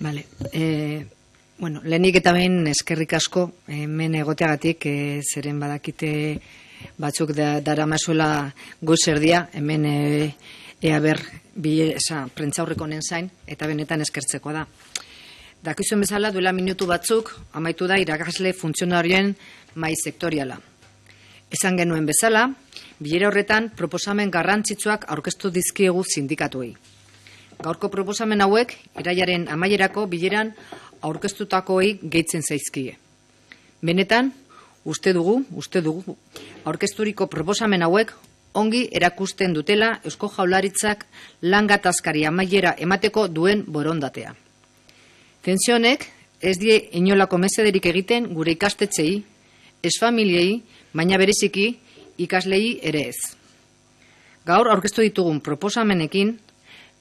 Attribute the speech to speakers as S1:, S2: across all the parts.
S1: Vale. Lehenik eta behin eskerrik asko hemen egoteagatik, zeren badakite batzuk daramazuela goizerdia, hemen prentzaurreko honen zain, eta benetan eskertzeko da. Dakizuen bezala, duela minutu batzuk, amaitu da irakasle funtzionarioen mahai sektoriala. Esan genuen bezala, bilera horretan proposamen garrantzitsuak aurkeztu dizkiegu sindikatuei. Gaurko proposamen hauek, irailaren amaierako bileran aurkeztutakoei gehitzen zaizkie. Benetan, uste dugu, aurkezturiko proposamen hauek ongi erakusten dutela Eusko Jaurlaritzak lan gatazkari amaiera emateko duen borondatea. Tentsio honek ez die inolako mesederik egiten gure ikastetxei, ez familiei, baina bereziki ikaslei ere ez. Gaur aurkeztu ditugun proposamenekin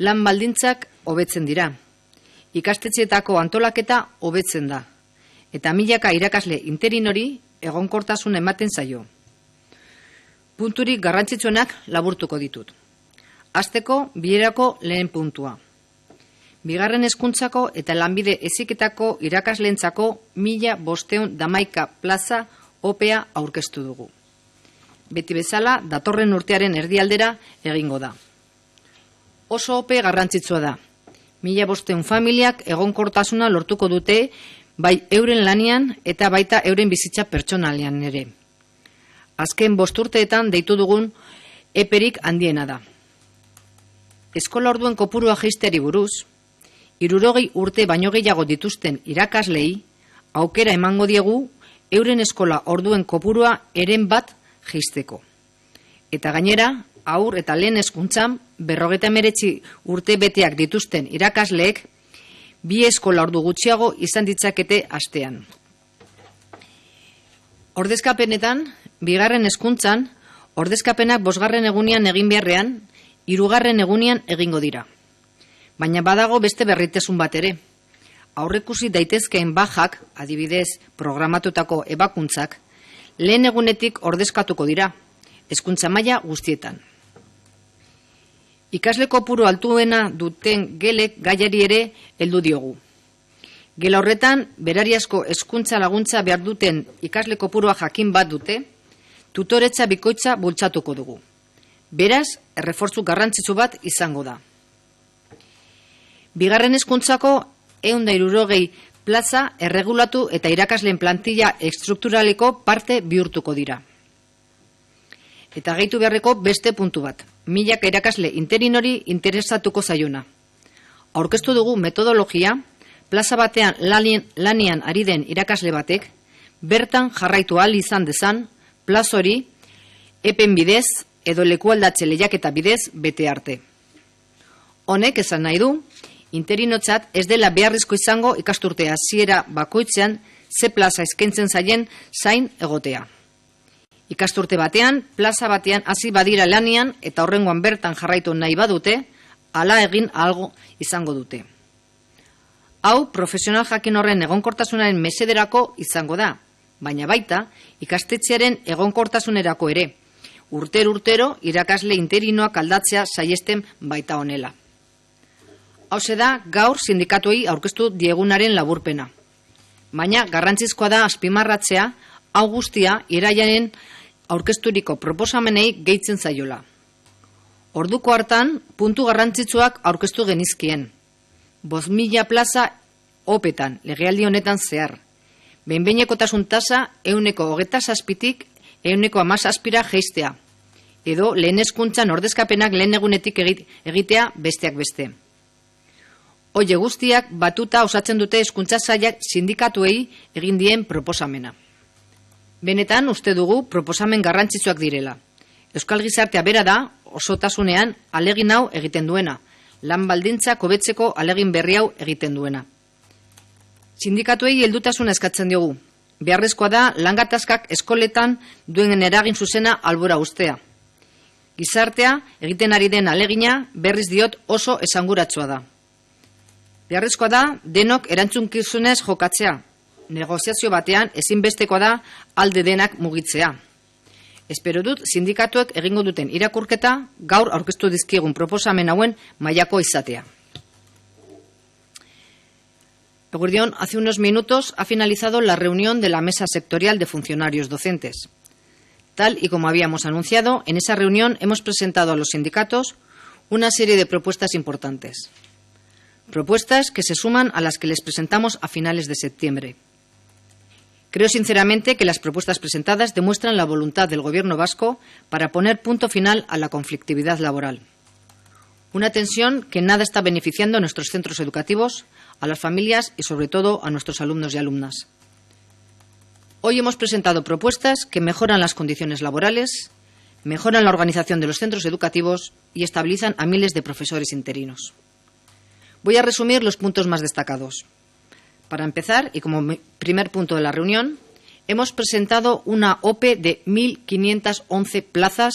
S1: lan baldintzak hobetzen dira. Ikastetxeetako antolaketa hobetzen da. Eta milaka irakasle interinori egonkortasun ematen zaio. Punturik garrantzitsuenak laburtuko ditut. Hasteko bilerako lehen puntua. Bigarren hezkuntzako eta lanbide heziketako irakasleentzako 1511 plaza opea aurkeztu dugu. Beti bezala, datorren urtearen erdialdera egingo da. Oso ope garrantzitsua da. 1500 familiak egonkortasuna lortuko dute, bai euren lanian eta baita euren bizitza pertsonalean ere. Azken 5 urteetan deitu dugun eperik handiena da. Eskola orduen kopurua jaisteari buruz, 60 urte baino gehiago dituzten irakaslei aukera emango diegu euren eskola orduen kopurua eren bat jaisteko. Eta gainera, haur eta lehen hezkuntzan 59 urte beteak dituzten irakasleek 2 eskola ordu gutxiago izan ditzakete astean. Ordezkapenetan, bigarren hezkuntzan, ordezkapenak 5. egunean egin beharrean, 3. egunean egingo dira. Baina badago beste berritasun bat ere. Aurrekusi daitezkeen bajak, adibidez, programatutako ebakuntzak, lehen egunetik ordezkatuko dira, hezkuntza maila guztietan. Ikasle kopuru altuena duten gelek gaiari ere heldu diogu. Gela horretan, berariazko hezkuntza laguntza behar duten ikasle kopurua jakin bat dute, tutoretza bikoitza bultzatuko dugu. Beraz, errefortzu garrantzitsu bat izango da. Bigarren hezkuntzako 160 plaza erregulatu eta irakasleen plantilla estrukturaleko parte bihurtuko dira. Eta gehitu beharreko beste puntu bat, milaka irakasle interinori interesatuko zaiona. Aurkeztu dugu metodologia, plaza batean lanian ari den irakasle batek, bertan jarraitu ahal izan dezan, plaza hori, epen bidez edo lekualdatze lehiaketa bidez bete arte. Honek esan nahi du, interinotzat ez dela beharrizko izango ikasturte hasiera bakoitzean ze plaza eskaintzen zaien zain egotea. Ikasturte batean, plaza batean hasi badira lanian eta horrengoan bertan jarraitu nahi badute, hala egin algo izango dute. Hau, profesional jakin horren egonkortasunaren mesederako izango da, baina baita ikastetxearen egonkortasunerako ere. Urtero irakasle interinoak aldatzea saiesten baita honela. Hauxe da, gaur sindikatuei aurkeztu diegunaren laburpena. Baina garrantzizkoa da azpimarratzea, hau guztia irailaren aurkezturiko proposamenei gehitzen zaiola. Orduko hartan, puntu garrantzitsuak aurkeztu genizkien. 5.000 plaza opetan, legealdi honetan zehar. Behin-behinekotasun tasa 27%tik 17%ra jaistea. Edo lehen hezkuntzan ordezkapenak lehen egunetik egitea besteak beste. Hoie guztiak batuta osatzen dute hezkuntza sailak sindikatuei egin dien proposamena. Benetan uste dugu proposamen garrantzitsuak direla. Euskal gizartea bera da, osotasunean alegin hau egiten duena, lan baldintzak hobetzeko alegin berri hau egiten duena. Sindikatuei heldutasuna eskatzen diogu. Beharrezkoa da lan gatazkak eskoletan duen eragin zuzena albora ustea. Gizartea egiten ari den alegina berriz diot oso esanguratsua da. Beharrezkoa da denok erantzunkizunez jokatzea. Negoziazio batean ezinbestekoa da alde denak mugitzea. Espero dut sindikatuek egingo duten irakurketa gaur aurkeztu dizkiegun proposamen hauen mailako izatea. Eguerdión, hace unos minutos ha finalizado la reunión de la Mesa Sectorial de Funcionarios Docentes. Tal y como habíamos anunciado, en esa reunión hemos presentado a los sindicatos una serie de propuestas importantes. Propuestas que se suman a las que les presentamos a finales de septiembre. Creo sinceramente que las propuestas presentadas demuestran la voluntad del Gobierno vasco para poner punto final a la conflictividad laboral. Una tensión que nada está beneficiando a nuestros centros educativos, a las familias y, sobre todo, a nuestros alumnos y alumnas. Hoy hemos presentado propuestas que mejoran las condiciones laborales, mejoran la organización de los centros educativos y estabilizan a miles de profesores interinos. Voy a resumir los puntos más destacados. Para empezar, y como primer punto de la reunión, hemos presentado una OPE de 1.511 plazas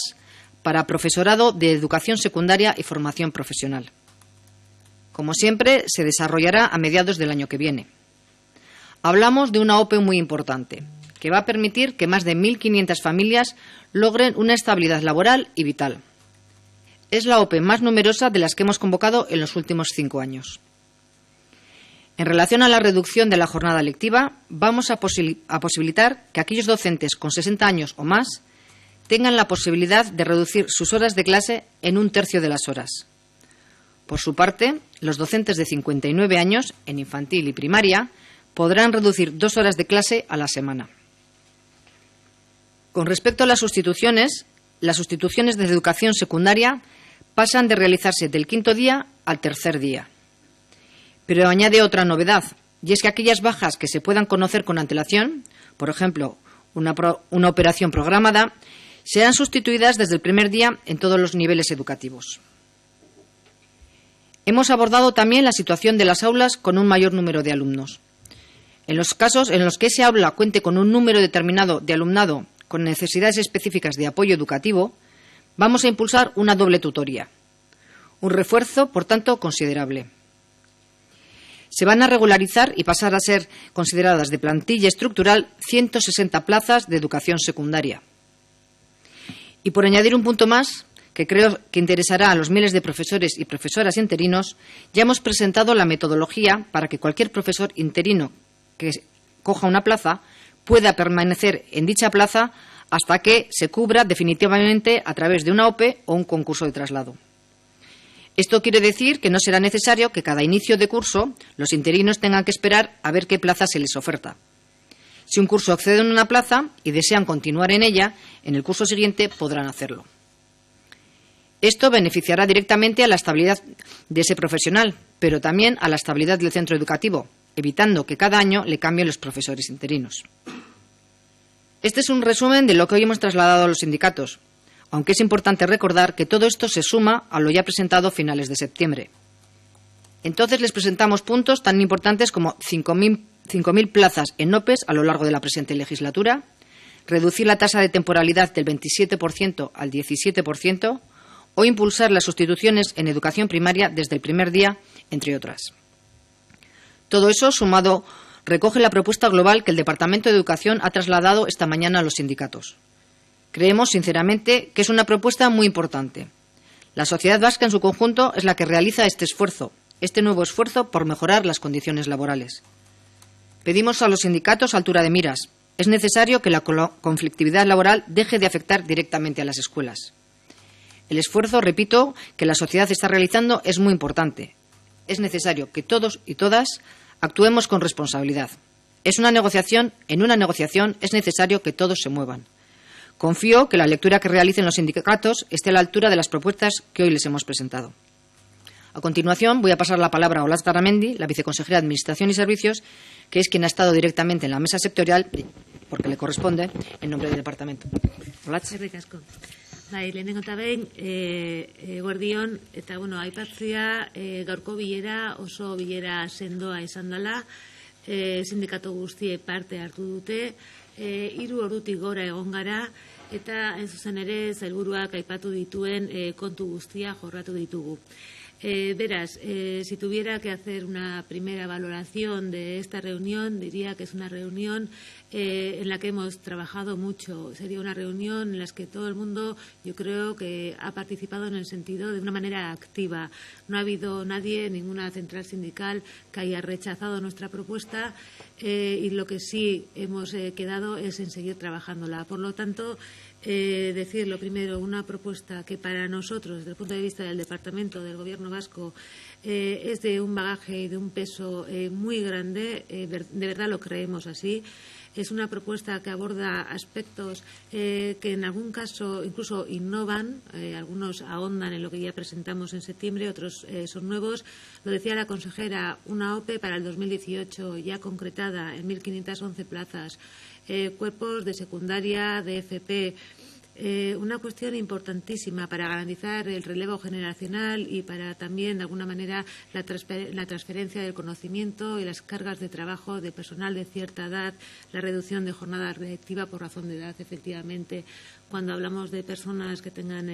S1: para profesorado de educación secundaria y formación profesional. Como siempre, se desarrollará a mediados del año que viene. Hablamos de una OPE muy importante, que va a permitir que más de 1.500 familias logren una estabilidad laboral y vital. Es la OPE más numerosa de las que hemos convocado en los últimos 5 años. En relación a la reducción de la jornada lectiva, vamos a posibilitar que aquellos docentes con 60 años o más tengan la posibilidad de reducir sus horas de clase en 1/3 de las horas. Por su parte, los docentes de 59 años, en infantil y primaria, podrán reducir 2 horas de clase a la semana. Con respecto a las sustituciones de educación secundaria pasan de realizarse del 5.º día al 3.er día. Pero añade otra novedad, y es que aquellas bajas que se puedan conocer con antelación, por ejemplo, una operación programada, serán sustituidas desde el primer día en todos los niveles educativos. Hemos abordado también la situación de las aulas con un mayor número de alumnos. En los casos en los que ese aula cuente con un número determinado de alumnado con necesidades específicas de apoyo educativo, vamos a impulsar una doble tutoría. Un refuerzo, por tanto, considerable. Se van a regularizar y pasar a ser consideradas de plantilla estructural 160 plazas de educación secundaria. Y por añadir un punto más, que creo que interesará a los miles de profesores y profesoras interinos, ya hemos presentado la metodología para que cualquier profesor interino que coja una plaza pueda permanecer en dicha plaza hasta que se cubra definitivamente a través de una OPE o un concurso de traslado. Esto quiere decir que no será necesario que cada inicio de curso los interinos tengan que esperar a ver qué plaza se les oferta. Si un curso accede a una plaza y desean continuar en ella, en el curso siguiente podrán hacerlo. Esto beneficiará directamente a la estabilidad de ese profesional, pero también a la estabilidad del centro educativo, evitando que cada año le cambien los profesores interinos. Este es un resumen de lo que hoy hemos trasladado a los sindicatos, aunque es importante recordar que todo esto se suma a lo ya presentado a finales de septiembre. Entonces les presentamos puntos tan importantes como 5.000 plazas en OPEs a lo largo de la presente legislatura, reducir la tasa de temporalidad del 27% al 17% o impulsar las sustituciones en educación primaria desde el primer día, entre otras. Todo eso, sumado, recoge la propuesta global que el Departamento de Educación ha trasladado esta mañana a los sindicatos. Creemos, sinceramente, que es una propuesta muy importante. La sociedad vasca en su conjunto es la que realiza este nuevo esfuerzo por mejorar las condiciones laborales. Pedimos a los sindicatos altura de miras. Es necesario que la conflictividad laboral deje de afectar directamente a las escuelas. El esfuerzo, repito, que la sociedad está realizando es muy importante. Es necesario que todos y todas actuemos con responsabilidad. En una negociación es necesario que todos se muevan. Confío que la lectura que realicen los sindicatos esté a la altura de las propuestas que hoy les hemos presentado. A continuación, voy a pasar la palabra a Olatz Garamendi, la viceconsejera de Administración y Servicios, que es quien ha estado directamente en la mesa sectorial, porque le corresponde, en nombre del departamento. Olatz.
S2: Bai, lehenengo eta behin, eguerdion, eta aipatzea gaurko bilera oso bilera sendoa izan dela, sindikatu guztiek parte hartu dute, 3 ordutik gora egon gara, eta zuzen ere sailburuak aipatu dituen kontu guztia jorratu ditugu. Verás, si tuviera que hacer una primera valoración de esta reunión, diría que es una reunión en la que hemos trabajado mucho. Sería una reunión en la que todo el mundo, yo creo que ha participado en el sentido de una manera activa. No ha habido nadie, ninguna central sindical, que haya rechazado nuestra propuesta y lo que sí hemos quedado es en seguir trabajándola. Por lo tanto, decir lo primero, una propuesta que para nosotros, desde el punto de vista del Departamento del Gobierno vasco, es de un bagaje y de un peso muy grande, de verdad lo creemos así. Es una propuesta que aborda aspectos que en algún caso incluso innovan, algunos ahondan en lo que ya presentamos en septiembre, otros son nuevos. Lo decía la consejera, una OPE para el 2018 ya concretada en 1.511 plazas, cuerpos de secundaria, de FP. Una cuestión importantísima para garantizar el relevo generacional y para también, de alguna manera, la transferencia del conocimiento y las cargas de trabajo de personal de cierta edad, la reducción de jornada reactiva por razón de edad, efectivamente. Cuando hablamos de personas que tengan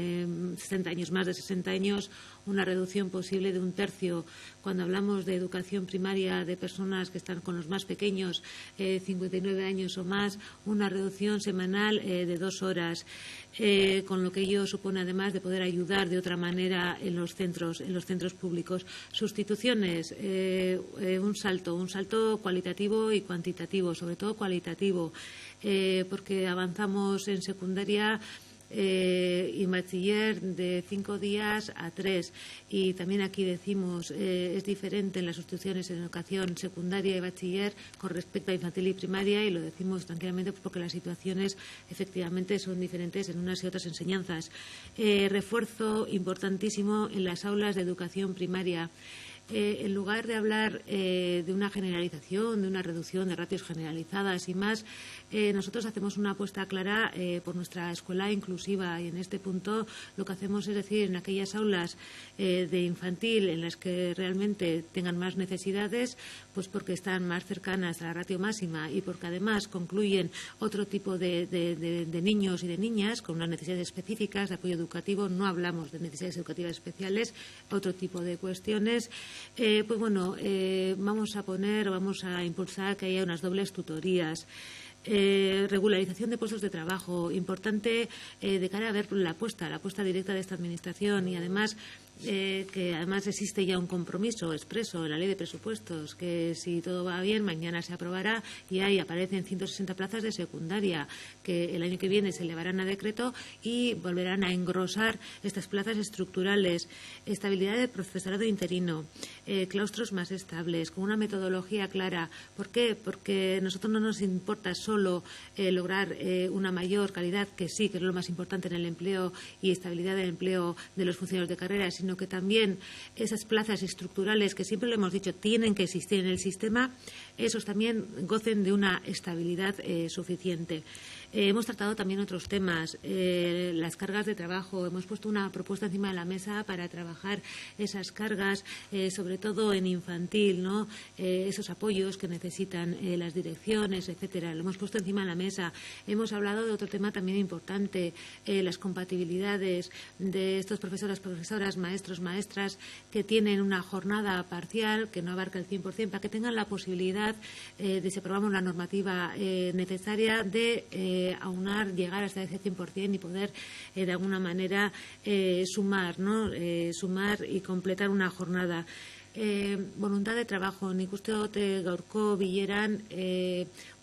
S2: 60 años, más de 60 años, una reducción posible de 1/3. Cuando hablamos de educación primaria de personas que están con los más pequeños, 59 años o más, una reducción semanal de 2 horas. Con lo que ello supone, además, de poder ayudar de otra manera en los centros públicos. Sustituciones, un salto cualitativo y cuantitativo, sobre todo cualitativo, porque avanzamos en secundaria y bachiller de 5 días a 3. Y también aquí decimos, es diferente en las sustituciones en educación secundaria y bachiller con respecto a infantil y primaria, y lo decimos tranquilamente porque las situaciones efectivamente son diferentes en unas y otras enseñanzas. Refuerzo importantísimo en las aulas de educación primaria. En lugar de hablar de una generalización, de una reducción de ratios generalizadas y más, nosotros hacemos una apuesta clara por nuestra escuela inclusiva, y en este punto lo que hacemos es decir, en aquellas aulas de infantil en las que realmente tengan más necesidades, pues porque están más cercanas a la ratio máxima y porque además concluyen otro tipo de niños y de niñas con unas necesidades específicas de apoyo educativo. No hablamos de necesidades educativas especiales, otro tipo de cuestiones. Pues bueno, vamos a impulsar que haya unas dobles tutorías. Regularización de puestos de trabajo, importante de cara a ver la apuesta directa de esta Administración, y además que además existe ya un compromiso expreso en la Ley de Presupuestos, que si todo va bien mañana se aprobará, y ahí aparecen 160 plazas de secundaria que el año que viene se elevarán a decreto y volverán a engrosar estas plazas estructurales. Estabilidad del profesorado interino, claustros más estables, con una metodología clara. ¿Por qué? Porque a nosotros no nos importa solo lograr una mayor calidad, que sí, que es lo más importante en el empleo y estabilidad del empleo de los funcionarios de carrera, sino que también esas plazas estructurales, que siempre lo hemos dicho, tienen que existir en el sistema, esos también gocen de una estabilidad suficiente. Hemos tratado también otros temas, las cargas de trabajo. Hemos puesto una propuesta encima de la mesa para trabajar esas cargas, sobre todo en infantil, ¿no? Esos apoyos que necesitan las direcciones, etcétera. Lo hemos puesto encima de la mesa. Hemos hablado de otro tema también importante, las compatibilidades de estos profesores, profesoras, maestros, maestras que tienen una jornada parcial que no abarca el 100%, para que tengan la posibilidad de, si aprobamos la normativa necesaria, de aunar, llegar hasta ese 100% y poder de alguna manera sumar, ¿no? Sumar y completar una jornada. Voluntad de trabajo, nik uste dut gaurko bileran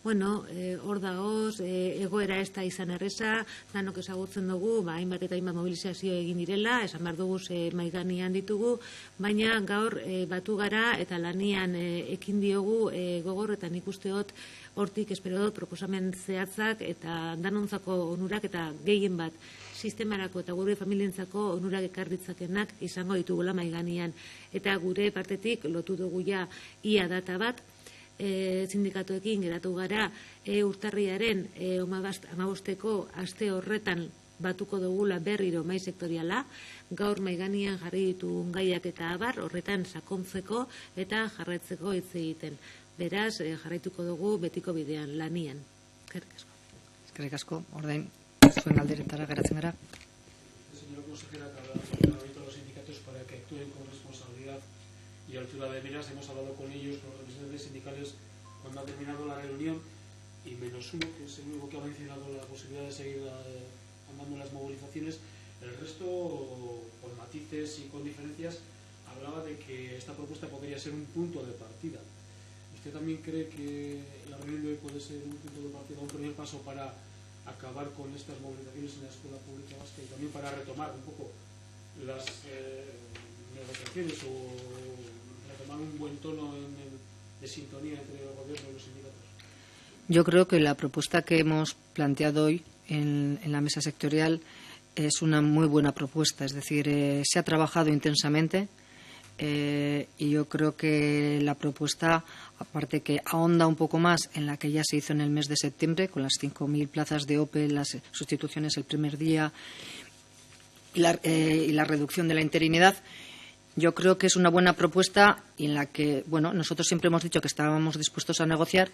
S2: hor dagoz, egoera ez da izan erreza, danok ezagutzen dugu, hainbat eta hainbat mobilizazio egin direla, esan behar dugu mahai gainean ditugu, baina gaur batu gara eta lanian ekin diogu gogor, eta nik uste dut hortik espero dut proposamen zehatzak eta danontzako onurak eta gehien bat sistemarako eta gure familientzako onurak ekar ditzakenak izango ditugula mahai gainean. Eta gure partetik lotu dugu ja ia data bat, sindikatuekin geratu gara urtarriaren 15. aste horretan batuko dugula berriro mahai sektoriala, gaur mahai gainean jarri ditugun gaiak eta abar horretan sakontzeko eta jarraitzeko hitz egiten. Beraz, jarraituko dugu betiko bidean, lanian. Eskerrik asko.
S1: Eskerrik asko, ordain, zuen alderetara geratzen gara.
S3: Señor consejera, que habla los sindicatos para que actúen con responsabilidad y altura de miras. Hemos hablado con ellos, con los representantes sindicales, cuando ha terminado la reunión, y menos uno, que es el único que ha mencionado la posibilidad de seguir andando las movilizaciones. El resto, con matices y con diferencias, hablaba de que esta propuesta podría ser un punto de partida. ¿Usted también cree que la reunión de hoy puede ser un punto de partida, un primer paso para acabar con estas movilizaciones en la escuela pública vasca y también para retomar un poco las negociaciones o retomar un buen tono de sintonía entre el gobierno y los sindicatos?
S1: Yo creo que la propuesta que hemos planteado hoy en la mesa sectorial es una muy buena propuesta. Es decir, se ha trabajado intensamente. Y yo creo que la propuesta, aparte que ahonda un poco más en la que ya se hizo en el mes de septiembre, con las 5.000 plazas de OPE, las sustituciones el primer día y la reducción de la interinidad, yo creo que es una buena propuesta en la que, bueno, nosotros siempre hemos dicho que estábamos dispuestos a negociar,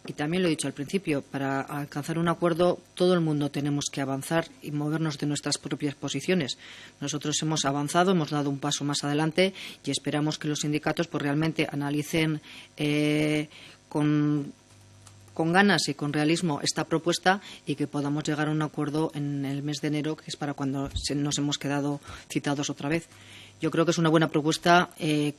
S1: y también lo he dicho al principio, para alcanzar un acuerdo todo el mundo tenemos que avanzar y movernos de nuestras propias posiciones. Nosotros hemos avanzado, hemos dado un paso más adelante y esperamos que los sindicatos pues realmente analicen con ganas y con realismo esta propuesta y que podamos llegar a un acuerdo en el mes de enero, que es para cuando nos hemos quedado citados otra vez. Yo creo que es una buena propuesta.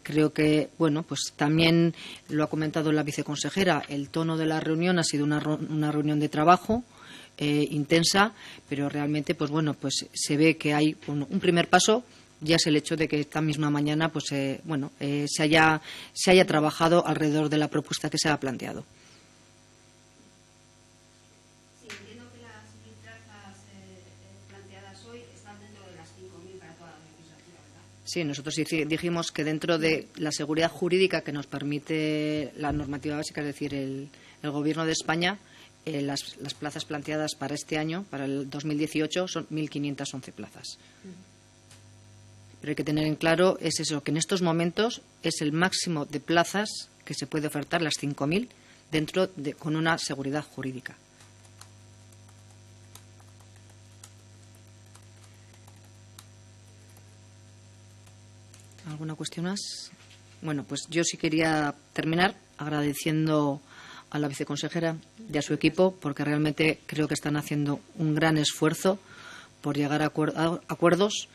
S1: Creo que, bueno, pues también lo ha comentado la viceconsejera. El tono de la reunión ha sido una reunión de trabajo intensa, pero realmente, pues bueno, pues se ve que hay un primer paso. Ya es el hecho de que esta misma mañana, pues se haya trabajado alrededor de la propuesta que se ha planteado. Sí, nosotros dijimos que dentro de la seguridad jurídica que nos permite la normativa básica, es decir, el Gobierno de España, las plazas planteadas para este año, para el 2018, son 1.511 plazas. Pero hay que tener en claro es eso, que en estos momentos es el máximo de plazas que se puede ofertar, las 5.000, con una seguridad jurídica. ¿Alguna cuestión más? Bueno, pues yo sí quería terminar agradeciendo a la viceconsejera y a su equipo, porque realmente creo que están haciendo un gran esfuerzo por llegar a acuerdos,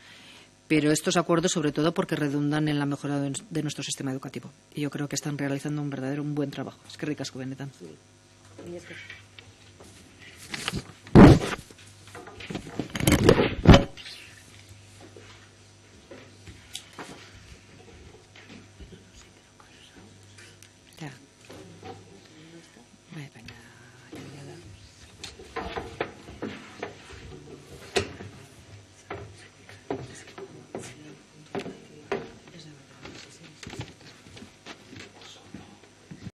S1: pero estos acuerdos sobre todo porque redundan en la mejora de nuestro sistema educativo. Y yo creo que están realizando un buen trabajo. Es que ricasco, benetan.